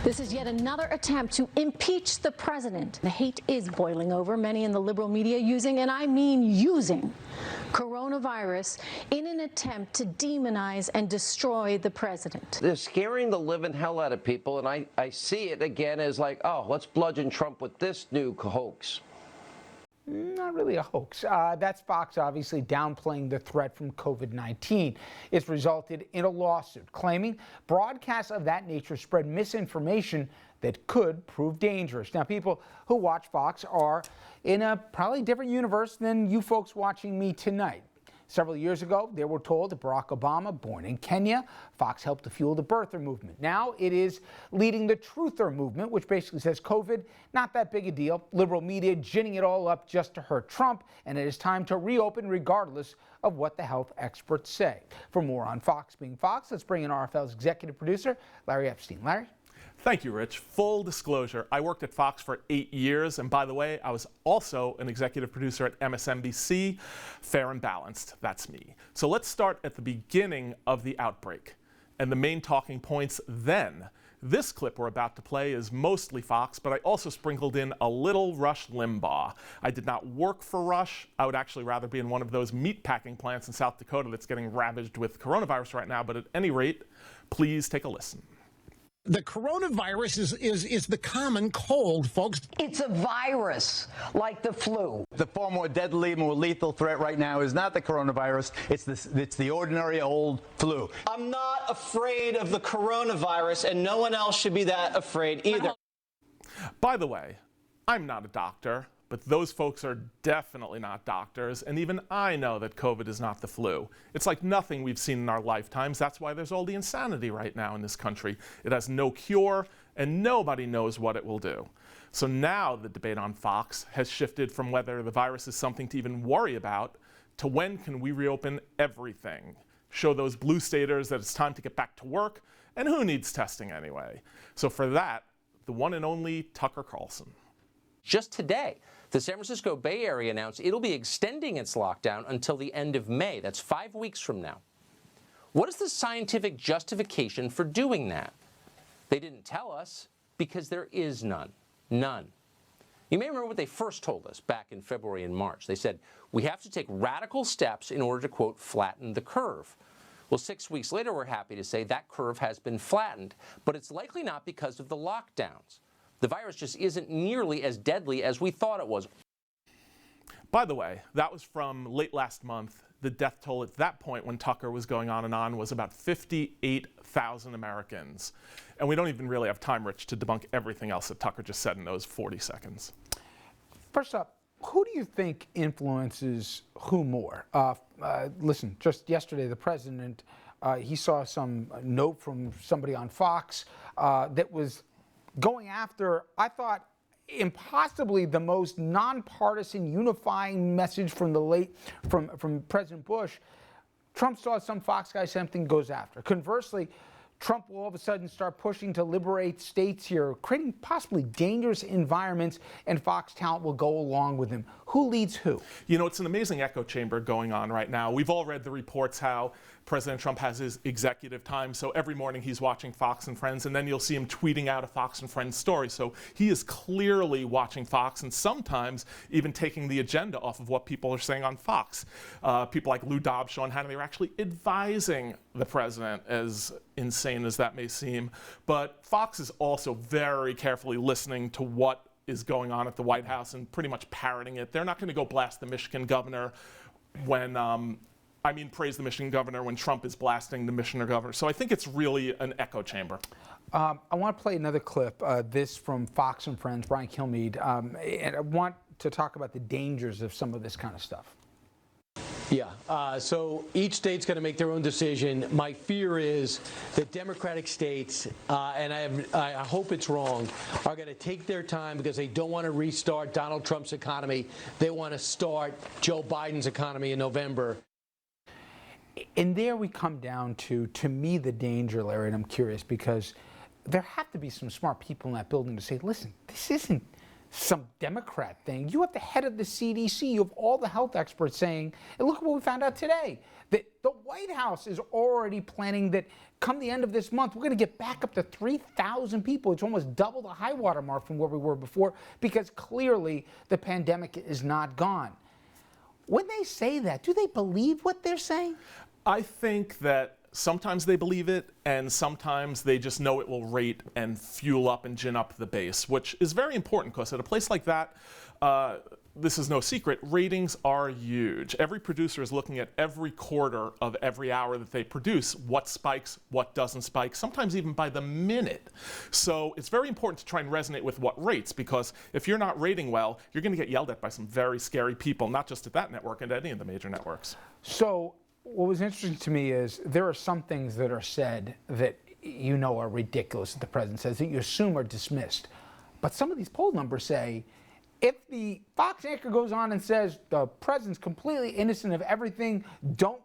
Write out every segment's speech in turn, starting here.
This is yet another attempt to impeach the president. The hate is boiling over, many in the liberal media using, and I mean using, coronavirus in an attempt to demonize and destroy the president. They're scaring the living hell out of people, and I see it again as like, oh, let's bludgeon Trump with this new hoax. Not really a hoax. That's Fox obviously downplaying the threat from COVID-19. It's resulted in a lawsuit claiming broadcasts of that nature spread misinformation that could prove dangerous. Now, people who watch Fox are in a probably different universe than you folks watching me tonight. Several years ago, they were told that Barack Obama, born in Kenya, Fox helped to fuel the birther movement. Now it is leading the truther movement, which basically says COVID, not that big a deal. Liberal media ginning it all up just to hurt Trump, and it is time to reopen regardless of what the health experts say. For more on Fox being Fox, let's bring in RFL's executive producer, Larry Epstein. Larry? Thank you, Rich. Full disclosure, I worked at Fox for 8 years, and by the way, I was also an executive producer at MSNBC. Fair and balanced, that's me. So let's start at the beginning of the outbreak and the main talking points then. This clip we're about to play is mostly Fox, but I also sprinkled in a little Rush Limbaugh. I did not work for Rush. I would actually rather be in one of those meatpacking plants in South Dakota that's getting ravaged with coronavirus right now, but at any rate, please take a listen. The coronavirus is the common cold, folks. It's a virus, like the flu. The far more deadly, more lethal threat right now is not the coronavirus. It's the ordinary old flu. I'm not afraid of the coronavirus, and no one else should be that afraid either. By the way, I'm not a doctor, but those folks are definitely not doctors, and even I know that COVID is not the flu. It's like nothing we've seen in our lifetimes. That's why there's all the insanity right now in this country. It has no cure, and nobody knows what it will do. So now the debate on Fox has shifted from whether the virus is something to even worry about to when can we reopen everything, show those blue staters that it's time to get back to work, and who needs testing anyway? So for that, the one and only Tucker Carlson. Just today, the San Francisco Bay Area announced it'll be extending its lockdown until the end of May. That's 5 weeks from now. What is the scientific justification for doing that? They didn't tell us because there is none. None. You may remember what they first told us back in February and March. They said, we have to take radical steps in order to, quote, flatten the curve. Well, 6 weeks later, we're happy to say that curve has been flattened, but it's likely not because of the lockdowns. The virus just isn't nearly as deadly as we thought it was. By the way, that was from late last month. The death toll at that point when Tucker was going on and on was about 58,000 Americans. And we don't even really have time, Rich, to debunk everything else that Tucker just said in those 40 seconds. First up, who do you think influences who more? Listen, just yesterday, the president, he saw some note from somebody on Fox that was going after, I thought, impossibly the most nonpartisan unifying message from from President Bush. Trump saw some Fox guy, something goes after. Conversely, Trump will all of a sudden start pushing to liberate states here, creating possibly dangerous environments, and Fox talent will go along with him. Who leads who? You know, it's an amazing echo chamber going on right now. We've all read the reports how President Trump has his executive time, so every morning he's watching Fox and Friends, and then you'll see him tweeting out a Fox and Friends story. So he is clearly watching Fox and sometimes even taking the agenda off of what people are saying on Fox. People like Lou Dobbs, Sean Hannity are actually advising the president, as insane as that may seem. But Fox is also very carefully listening to what is going on at the White House and pretty much parroting it. They're not going to go blast the Michigan governor when praise the Michigan governor when Trump is blasting the Michigan governor. So I think it's really an echo chamber. I want to play another clip, this from Fox and Friends, Brian Kilmeade, and I want to talk about the dangers of some of this kind of stuff. Yeah, so each state's going to make their own decision. My fear is that Democratic states, and I hope it's wrong, are going to take their time because they don't want to restart Donald Trump's economy. They want to start Joe Biden's economy in November. And there we come down to me, the danger, Larry, and I'm curious because there have to be some smart people in that building to say, listen, this isn't some Democrat thing. You have the head of the CDC, you have all the health experts saying, and look at what we found out today, that the White House is already planning that come the end of this month, we're going to get back up to 3,000 people. It's almost double the high water mark from where we were before, because clearly the pandemic is not gone. When they say that, do they believe what they're saying? I think that sometimes they believe it, and sometimes they just know it will rate and fuel up and gin up the base, which is very important because at a place like that, this is no secret, ratings are huge. Every producer is looking at every quarter of every hour that they produce, what spikes, what doesn't spike, sometimes even by the minute. So it's very important to try and resonate with what rates, because if you're not rating well, you're going to get yelled at by some very scary people, not just at that network and any of the major networks. So what was interesting to me is there are some things that are said that you know are ridiculous that the president says, that you assume are dismissed. But some of these poll numbers say, if the Fox anchor goes on and says the president's completely innocent of everything, don't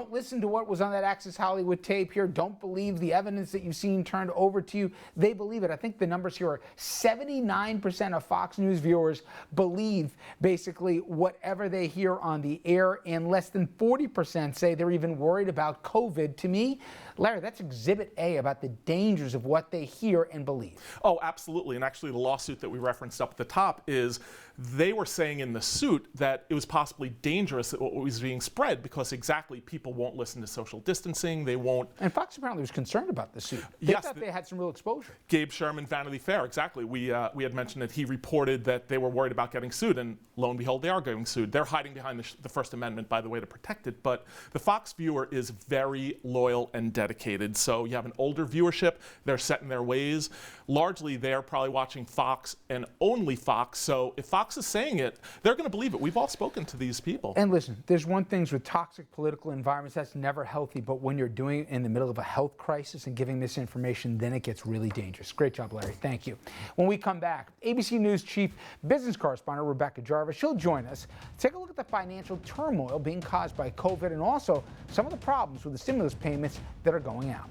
listen to what was on that Access Hollywood tape here, don't believe the evidence that you've seen turned over to you, they believe it. I think the numbers here are 79% of Fox News viewers believe basically whatever they hear on the air, and less than 40% say they're even worried about COVID. To me, Larry, that's Exhibit A about the dangers of what they hear and believe. Oh, absolutely. And actually the lawsuit that we referenced up at the top is they were saying in the suit that it was possibly dangerous what was being spread because exactly people won't listen to social distancing, they won't. And Fox apparently was concerned about the suit. They thought they had some real exposure. Gabe Sherman, Vanity Fair, exactly. We had mentioned that he reported that they were worried about getting sued, and lo and behold, they are getting sued. They're hiding behind the First Amendment, by the way, to protect it. But the Fox viewer is very loyal and dedicated. So you have an older viewership, they're set in their ways. Largely, they're probably watching Fox and only Fox. So if Fox is saying it, they're going to believe it. We've all spoken to these people. And listen, there's one thing with toxic political environments, that's never healthy. But when you're doing it in the middle of a health crisis and giving this information, then it gets really dangerous. Great job, Larry. Thank you. When we come back, ABC News chief business correspondent Rebecca Jarvis, she'll join us. Take a look at the financial turmoil being caused by COVID and also some of the problems with the stimulus payments that are going out.